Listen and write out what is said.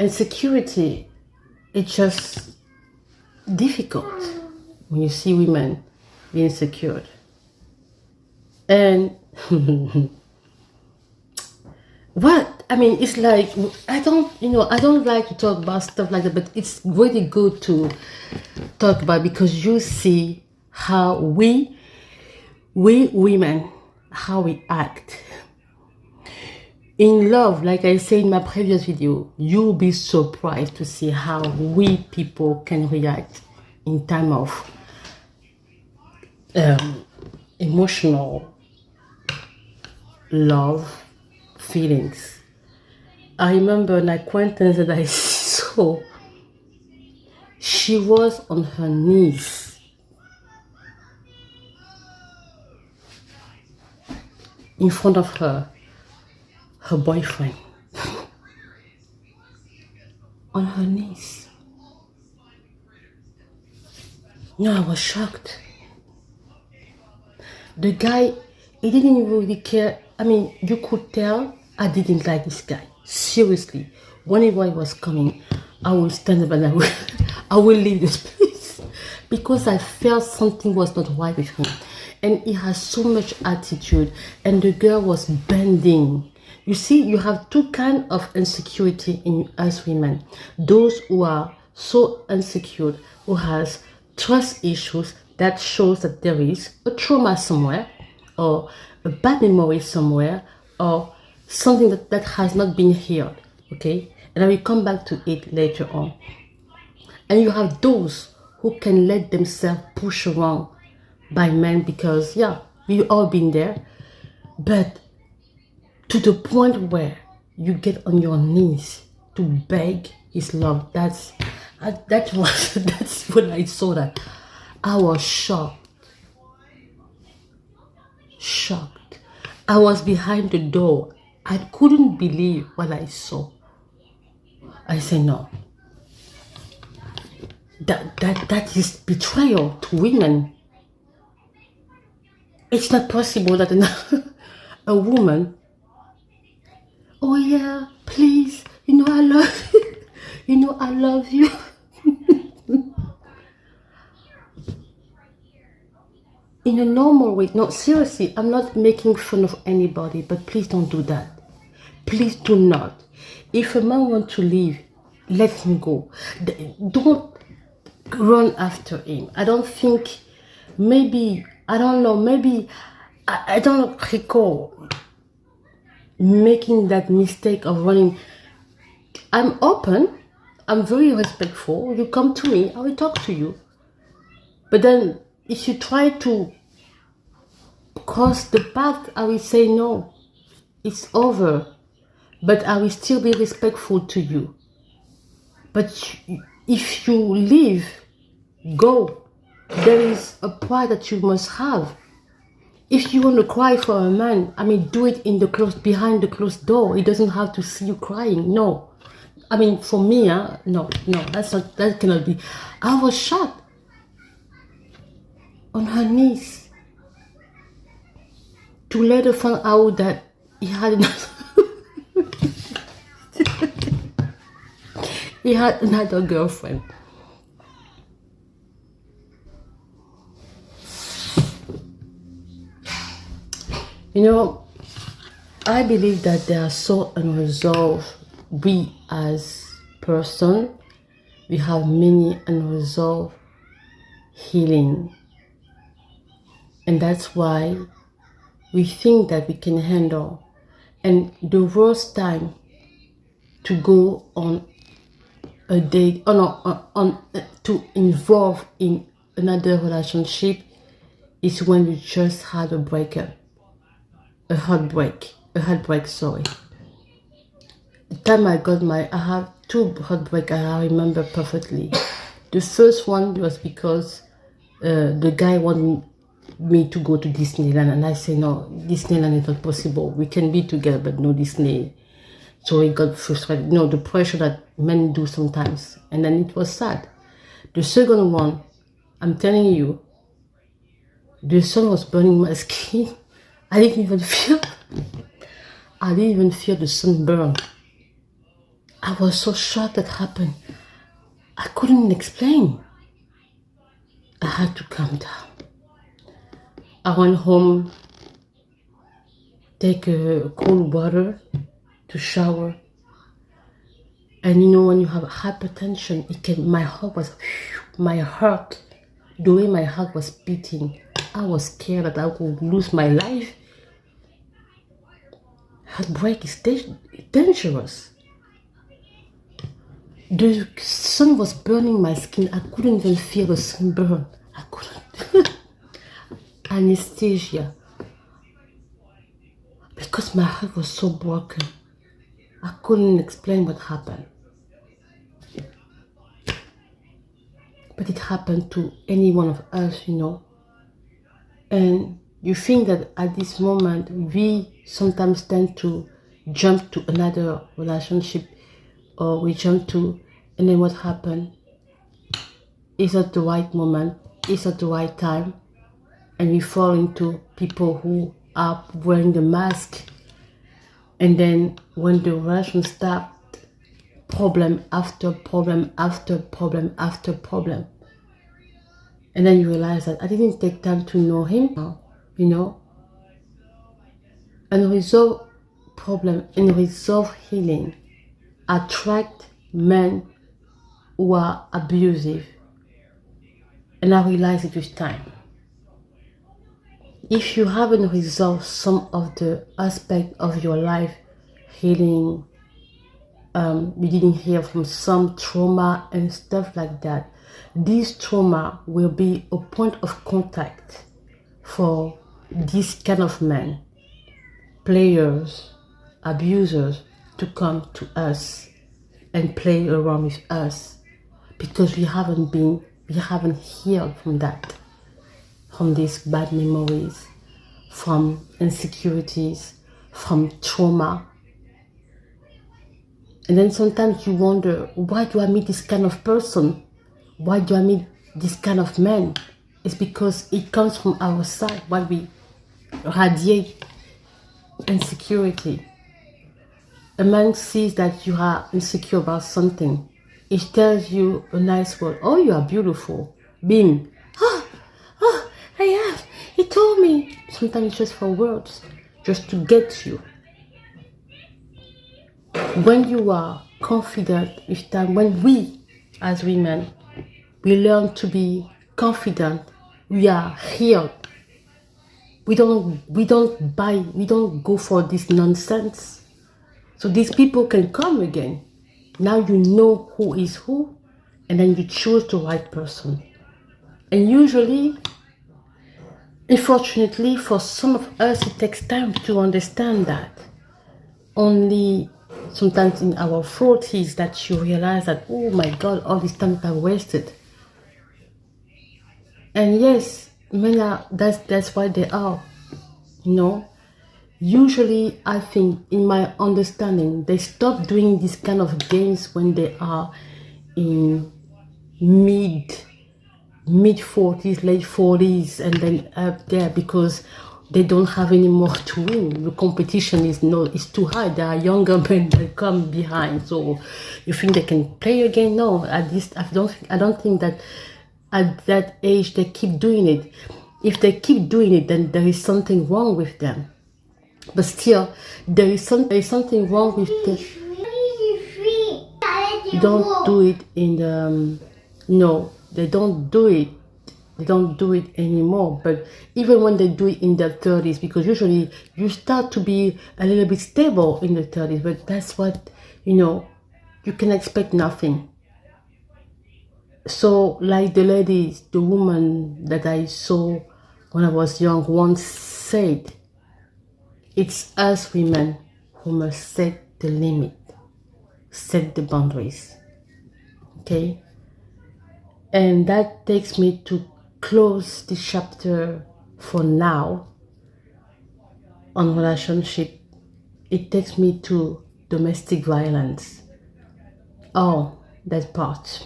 Insecurity, it's just difficult when you see women being insecure. And what I mean, it's like I don't like to talk about stuff like that, but it's really good to talk about because you see how we women, how we act in love. Like I said in my previous video, you'll be surprised to see how we people can react in time of emotional love feelings. I remember an acquaintance that I saw. She was on her knees in front of her boyfriend. On her knees. No, I was shocked. The guy, he didn't really care. I mean, you could tell I didn't like this guy. Seriously. Whenever he was coming, I would stand up and I will leave this place. Because I felt something was not right with him. And he has so much attitude. And the girl was bending. You see, you have two kinds of insecurity in us women. Those who are so insecure, who has trust issues, that shows that there is a trauma somewhere, or a bad memory somewhere, or something that has not been healed, okay? And I will come back to it later on. And you have those who can let themselves push around by men because, yeah, we've all been there. But to the point where you get on your knees to beg his love, that's when I saw that. I was shocked. I was behind the door. I couldn't believe what I saw. I said, no. That is betrayal to women. It's not possible that a woman, oh yeah, please, I love you. I love you. In a normal way. No, seriously, I'm not making fun of anybody, but please don't do that. Please do not. If a man wants to leave, let him go. Don't run after him. I don't think, maybe, I don't know, maybe, I don't recall making that mistake of running. I'm open. I'm very respectful. You come to me, I will talk to you. But then, if you try to cross the path, I will say no. It's over. But I will still be respectful to you. But if you leave, go. There is a pride that you must have. If you want to cry for a man, I mean, do it behind the closed door. He doesn't have to see you crying. No. I mean, for me, no, that cannot be. I was shocked. On her knees to let her find out that he had he had another girlfriend. I believe that they are so unresolved. We as person, we have many unresolved healing. And that's why we think that we can handle. And the worst time to go on a date, to involve in another relationship is when you just had a breakup, a heartbreak, sorry. The time I have two heartbreaks I remember perfectly. The first one was because the guy wanted me to go to Disneyland, and I say no, Disneyland is not possible. We can be together, but no Disney. So he got frustrated. The pressure that men do sometimes, and then it was sad. The second one, I'm telling you, the sun was burning my skin. I didn't even feel the sunburn. I was so shocked that happened. I couldn't explain. I had to calm down. I went home, take a cold water to shower. And you know, when you have hypertension, my heart, the way my heart was beating, I was scared that I would lose my life. Heartbreak is dangerous. The sun was burning my skin. I couldn't even feel the sunburn. I couldn't. Anesthesia. Because my heart was so broken. I couldn't explain what happened. But it happened to any one of us, you know. And you think that at this moment, we sometimes tend to jump to another relationship, or we jump to, and then what happened? It's at the right moment, it's at the right time, and we fall into people who are wearing the mask. And then when the relation starts, problem after problem after problem after problem. And then you realize that I didn't take time to know him, you know. Unresolved problem, unresolved healing attract men who are abusive. And I realize it with time. If you haven't resolved some of the aspect of your life, healing, you didn't heal from some trauma and stuff like that, this trauma will be a point of contact for this kind of men, players, abusers, to come to us and play around with us, because we haven't healed from that, from these bad memories, from insecurities, from trauma. And then sometimes you wonder, why do I meet this kind of person? Why do I meet this kind of man? It's because it comes from our side, what we radiate insecurity. A man sees that you are insecure about something. He tells you a nice word. Oh, you are beautiful. Bing. I am. He told me. Sometimes it's just for words, just to get you. When you are confident with time, when we, as women, we learn to be confident, we are healed. We don't go for this nonsense. So these people can come again. Now you know who is who, and then you choose the right person. And usually, unfortunately, for some of us, it takes time to understand that. Only sometimes in our 40s that you realize that, oh my God, all this time I wasted. And yes, men are, that's why they are, you know. Usually, I think, in my understanding, they stop doing this kind of games when they are in mid 40s, late 40s, and then up there, because they don't have any more to win. The competition is too high. There are younger men that come behind. So you think they can play again? No, at least I don't think that at that age they keep doing it. If they keep doing it, then there is something wrong with them. But still, there is something wrong with them. Don't do it in the no, they don't do it. They don't do it anymore. But even when they do it in their 30s, because usually you start to be a little bit stable in the 30s, but that's what, you know, you can expect nothing. So like the woman that I saw when I was young once said, it's us women who must set the limit, set the boundaries, okay? And that takes me to close this chapter for now on relationship. It takes me to domestic violence. Oh, that part.